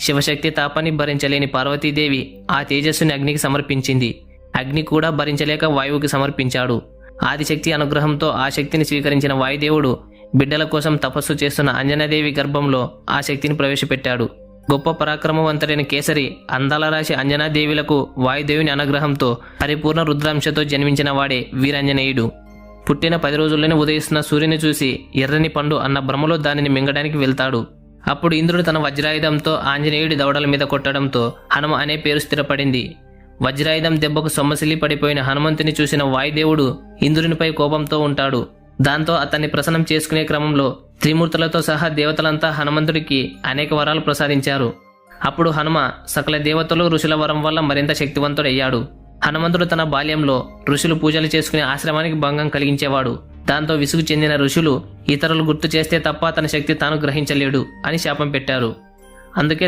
శివశక్తి తాపాన్ని భరించలేని పార్వతీదేవి ఆ తేజస్సుని అగ్నికి సమర్పించింది. అగ్ని కూడా భరించలేక వాయువుకి సమర్పించాడు. ఆదిశక్తి అనుగ్రహంతో ఆ శక్తిని స్వీకరించిన వాయుదేవుడు బిడ్డల కోసం తపస్సు చేస్తున్న అంజనాదేవి గర్భంలో ఆ శక్తిని ప్రవేశపెట్టాడు. గొప్ప పరాక్రమవంతుడైన కేసరి, అందాల రాశి అంజనాదేవిలకు వాయుదేవుని అనుగ్రహంతో పరిపూర్ణ రుద్రాంశతో జన్మించిన వాడే వీరాంజనేయుడు. పుట్టిన 10 రోజుల్లోనే ఉదయిస్తున్న సూర్యుని చూసి ఎర్రని పండు అన్న భ్రమలో దానిని మింగడానికి వెళ్తాడు. అప్పుడు ఇంద్రుడు తన వజ్రాయుధంతో ఆంజనేయుడి దవడల మీద కొట్టడంతో హనుమ అనే పేరు స్థిరపడింది. వజ్రాయుధం దెబ్బకు సొమ్మసిల్లి పడిపోయిన హనుమంతుని చూసిన వాయుదేవుడు ఇంద్రునిపై కోపంతో ఉంటాడు. దాంతో అతన్ని ప్రసన్నం చేసుకునే క్రమంలో త్రిమూర్తులతో సహా దేవతలంతా హనుమంతుడికి అనేక వరాలు ప్రసాదించారు. అప్పుడు హనుమ సకల దేవతలు ఋషుల వరం వల్ల మరింత శక్తివంతుడయ్యాడు. హనుమంతుడు తన బాల్యంలో ఋషులు పూజలు చేసుకునే ఆశ్రమానికి భంగం కలిగించేవాడు. దాంతో విసుగు చెందిన ఋషులు ఇతరులు గుర్తు చేస్తే తప్ప తన శక్తి తాను గ్రహించలేడు అని శాపం పెట్టారు. అందుకే